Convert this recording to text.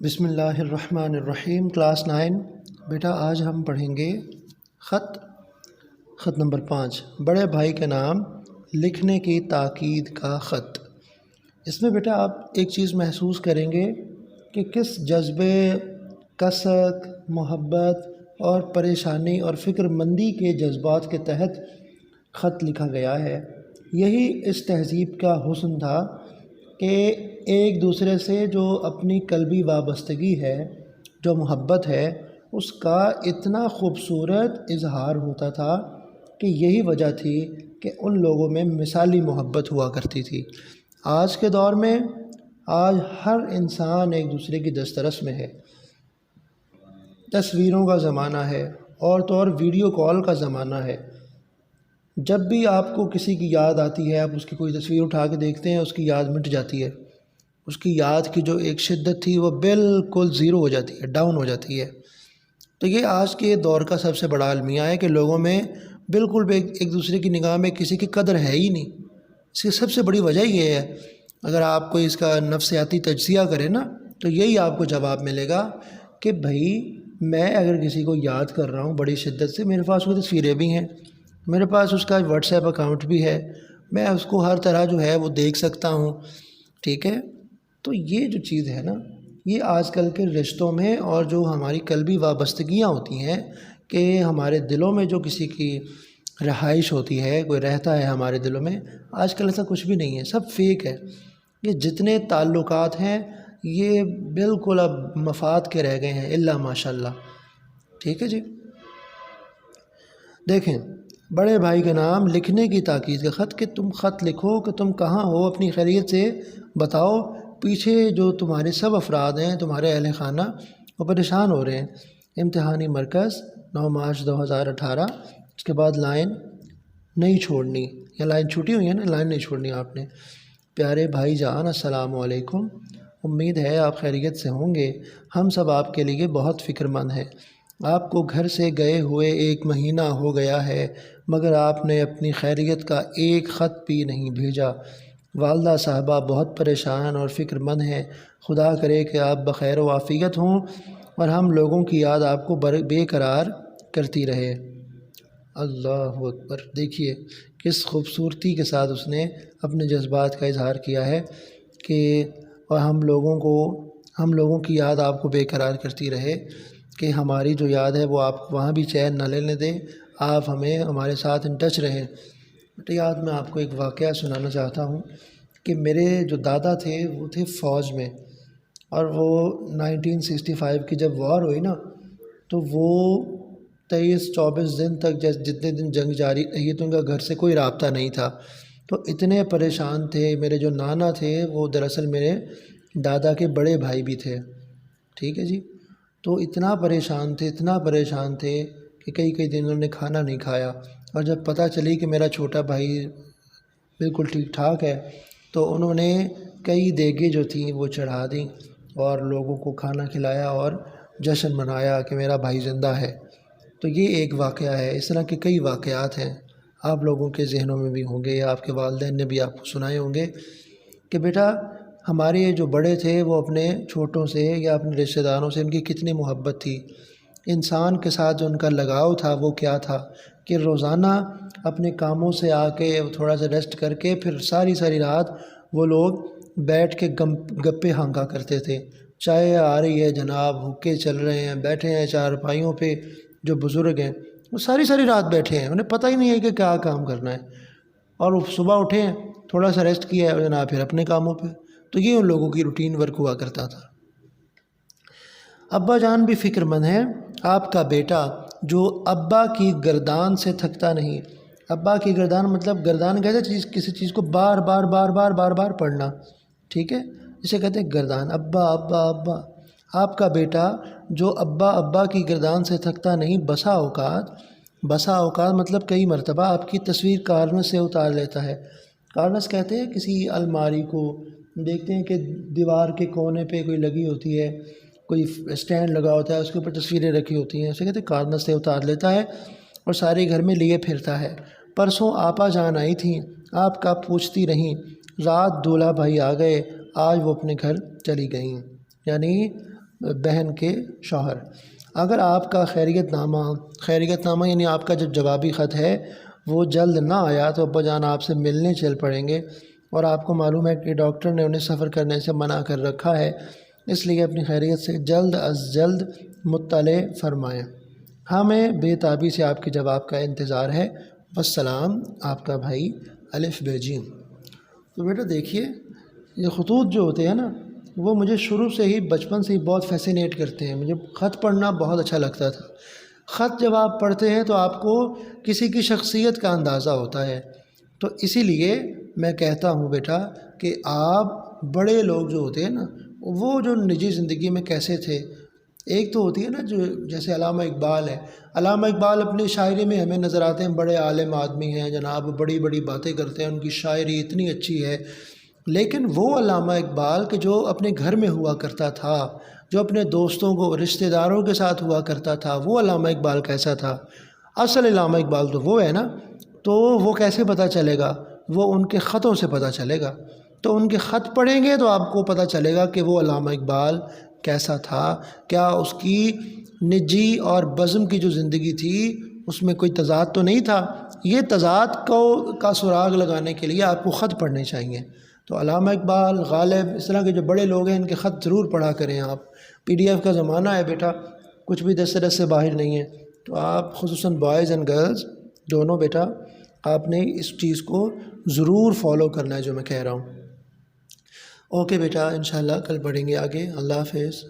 بسم اللہ الرحمن الرحیم۔ کلاس 9 بیٹا آج ہم پڑھیں گے خط نمبر 5، بڑے بھائی کے نام لکھنے کی تاکید کا خط۔ اس میں بیٹا آپ ایک چیز محسوس کریں گے کہ کس جذبے، کثرت، محبت اور پریشانی اور فکر مندی کے جذبات کے تحت خط لکھا گیا ہے۔ یہی اس تہذیب کا حسن تھا کہ ایک دوسرے سے جو اپنی قلبی وابستگی ہے، جو محبت ہے، اس کا اتنا خوبصورت اظہار ہوتا تھا کہ یہی وجہ تھی کہ ان لوگوں میں مثالی محبت ہوا کرتی تھی۔ آج کے دور میں آج ہر انسان ایک دوسرے کی دسترس میں ہے، تصویروں کا زمانہ ہے اور تو اور ویڈیو کال کا زمانہ ہے۔ جب بھی آپ کو کسی کی یاد آتی ہے، آپ اس کی کوئی تصویر اٹھا کے دیکھتے ہیں، اس کی یاد مٹ جاتی ہے، اس کی یاد کی جو ایک شدت تھی وہ بالکل زیرو ہو جاتی ہے، ڈاؤن ہو جاتی ہے۔ تو یہ آج کے دور کا سب سے بڑا المیہ ہے کہ لوگوں میں بالکل بھی ایک دوسرے کی نگاہ میں کسی کی قدر ہے ہی نہیں۔ اس کی سب سے بڑی وجہ یہ ہے، اگر آپ کو اس کا نفسیاتی تجزیہ کریں نا تو یہی آپ کو جواب ملے گا کہ بھائی میں اگر کسی کو یاد کر رہا ہوں بڑی شدت سے، میرے پاس وہ تصویریں بھی ہیں، میرے پاس اس کا واٹس ایپ اکاؤنٹ بھی ہے، میں اس کو ہر طرح جو ہے وہ دیکھ سکتا ہوں، ٹھیک ہے۔ تو یہ جو چیز ہے نا، یہ آج کل کے رشتوں میں اور جو ہماری قلبی وابستگیاں ہوتی ہیں کہ ہمارے دلوں میں جو کسی کی رہائش ہوتی ہے، کوئی رہتا ہے ہمارے دلوں میں، آج کل ایسا کچھ بھی نہیں ہے، سب فیک ہے۔ یہ جتنے تعلقات ہیں یہ بالکل اب مفاد کے رہ گئے ہیں، الا ماشاء اللہ، ٹھیک ہے جی۔ دیکھیں، بڑے بھائی کے نام لکھنے کی تاکید کا خط، کہ تم خط لکھو کہ تم کہاں ہو، اپنی خیریت سے بتاؤ۔ پیچھے جو تمہارے سب افراد ہیں، تمہارے اہل خانہ، وہ پریشان ہو رہے ہیں۔ امتحانی مرکز 9 مارچ 2018۔ اس کے بعد لائن نہیں چھوڑنی، یا لائن چھوٹی ہوئی ہے نا، لائن نہیں چھوڑنی آپ نے۔ پیارے بھائی جان، السلام علیکم، امید ہے آپ خیریت سے ہوں گے۔ ہم سب آپ کے لیے بہت فکر مند ہیں۔ آپ کو گھر سے گئے ہوئے 1 مہینہ ہو گیا ہے، مگر آپ نے اپنی خیریت کا ایک خط بھی نہیں بھیجا۔ والدہ صاحبہ بہت پریشان اور فکر مند ہیں۔ خدا کرے کہ آپ بخیر و عافیت ہوں اور ہم لوگوں کی یاد آپ کو بے قرار کرتی رہے۔ اللہ اکبر! دیکھیے کس خوبصورتی کے ساتھ اس نے اپنے جذبات کا اظہار کیا ہے کہ اور ہم لوگوں کی یاد آپ کو بے قرار کرتی رہے، کہ ہماری جو یاد ہے وہ آپ وہاں بھی چین نہ لینے دیں، آپ ہمارے ساتھ ان ٹچ رہیں۔ بیٹا یاد میں آپ کو ایک واقعہ سنانا چاہتا ہوں کہ میرے جو دادا تھے وہ تھے فوج میں، اور وہ 1965 کی جب وار ہوئی نا تو وہ 23-24 دن تک جتنے دن جنگ جاری رہی تو ان کا گھر سے کوئی رابطہ نہیں تھا۔ تو اتنے پریشان تھے۔ میرے جو نانا تھے وہ دراصل میرے دادا کے بڑے بھائی بھی تھے، ٹھیک ہے جی۔ تو اتنا پریشان تھے کہ کئی دن انہوں نے کھانا نہیں کھایا، اور جب پتہ چلی کہ میرا چھوٹا بھائی بالکل ٹھیک ٹھاک ہے تو انہوں نے کئی دیگیں جو تھیں وہ چڑھا دیں اور لوگوں کو کھانا کھلایا اور جشن منایا کہ میرا بھائی زندہ ہے۔ تو یہ ایک واقعہ ہے، اس طرح کے کئی واقعات ہیں آپ لوگوں کے ذہنوں میں بھی ہوں گے، یا آپ کے والدین نے بھی آپ کو سنائے ہوں گے کہ بیٹا ہمارے جو بڑے تھے وہ اپنے چھوٹوں سے یا اپنے رشتہ داروں سے ان کی کتنی محبت تھی۔ انسان کے ساتھ جو ان کا لگاؤ تھا وہ کیا تھا کہ روزانہ اپنے کاموں سے آ کے تھوڑا سا ریسٹ کر کے پھر ساری رات وہ لوگ بیٹھ کے گپے ہانکا کرتے تھے۔ چائے آ رہی ہے جناب، حقے چل رہے ہیں، بیٹھے ہیں چارپائیوں پہ، جو بزرگ ہیں وہ ساری رات بیٹھے ہیں، انہیں پتہ ہی نہیں ہے کہ کیا کام کرنا ہے، اور صبح اٹھے ہیں، تھوڑا سا ریسٹ کیا ہے جناب، پھر اپنے کاموں پہ۔ تو یہ ان لوگوں کی روٹین ورک ہوا کرتا تھا۔ ابا جان بھی فکر مند ہیں، آپ کا بیٹا جو ابا کی گردان سے تھکتا نہیں۔ ابا کی گردان مطلب گردان کہتے ہیں کسی چیز کو بار بار پڑھنا، ٹھیک ہے، اسے کہتے ہیں گردان۔ ابا ابا ابا، آپ کا بیٹا جو ابا کی گردان سے تھکتا نہیں، بسا اوقات مطلب کئی مرتبہ آپ کی تصویر کارنس سے اتار لیتا ہے۔ کارنس کہتے ہیں کسی الماری کو، دیکھتے ہیں کہ دیوار کے کونے پہ کوئی لگی ہوتی ہے، کوئی اسٹینڈ لگا ہوتا ہے، اس کے اوپر تصویریں رکھی ہوتی ہیں، اسے کہتے ہیں کارنس سے اتار لیتا ہے اور سارے گھر میں لیے پھرتا ہے۔ پرسوں آپا جان آئی تھیں، آپ کا پوچھتی رہیں، رات دولہا بھائی آ گئے، آج وہ اپنے گھر چلی گئیں۔ یعنی بہن کے شوہر۔ اگر آپ کا خیریت نامہ یعنی آپ کا جو جوابی خط ہے وہ جلد نہ آیا تو ابا جان آپ سے ملنے چل پڑیں گے، اور آپ کو معلوم ہے کہ ڈاکٹر نے انہیں سفر کرنے سے منع کر رکھا ہے، اس لیے اپنی خیریت سے جلد از جلد مطلع فرمائیں۔ ہمیں بے تابی سے آپ کے جواب کا انتظار ہے۔ والسلام، آپ کا بھائی الف ب ج۔ تو بیٹا دیکھیے، یہ خطوط جو ہوتے ہیں نا وہ مجھے شروع سے ہی بچپن سے ہی بہت فیسینیٹ کرتے ہیں۔ مجھے خط پڑھنا بہت اچھا لگتا تھا۔ خط جب آپ پڑھتے ہیں تو آپ کو کسی کی شخصیت کا اندازہ ہوتا ہے، تو اسی لیے میں کہتا ہوں بیٹا کہ آپ بڑے لوگ جو ہوتے ہیں نا وہ جو نجی زندگی میں کیسے تھے، ایک تو ہوتی ہے نا جو جیسے علامہ اقبال ہے، علامہ اقبال اپنی شاعری میں ہمیں نظر آتے ہیں بڑے عالم آدمی ہیں جناب، بڑی بڑی باتیں کرتے ہیں، ان کی شاعری اتنی اچھی ہے، لیکن وہ علامہ اقبال کہ جو اپنے گھر میں ہوا کرتا تھا، جو اپنے دوستوں کو رشتہ داروں کے ساتھ ہوا کرتا تھا، وہ علامہ اقبال کیسا تھا؟ اصل علامہ اقبال تو وہ ہے نا، تو وہ کیسے پتہ چلے گا؟ وہ ان کے خطوں سے پتہ چلے گا۔ تو ان کے خط پڑھیں گے تو آپ کو پتہ چلے گا کہ وہ علامہ اقبال کیسا تھا، کیا اس کی نجی اور بزم کی جو زندگی تھی اس میں کوئی تضاد تو نہیں تھا۔ یہ تضاد کا سراغ لگانے کے لیے آپ کو خط پڑھنے چاہیے۔ تو علامہ اقبال، غالب، اس طرح کے جو بڑے لوگ ہیں ان کے خط ضرور پڑھا کریں آپ۔ PDF کا زمانہ ہے بیٹا، کچھ بھی دست سے باہر نہیں ہے، تو آپ خصوصاً بوائز اینڈ گرلز دونوں بیٹا آپ نے اس چیز کو ضرور فالو کرنا ہے جو میں کہہ رہا ہوں۔ اوکے بیٹا، انشاءاللہ کل پڑھیں گے آگے۔ اللہ حافظ۔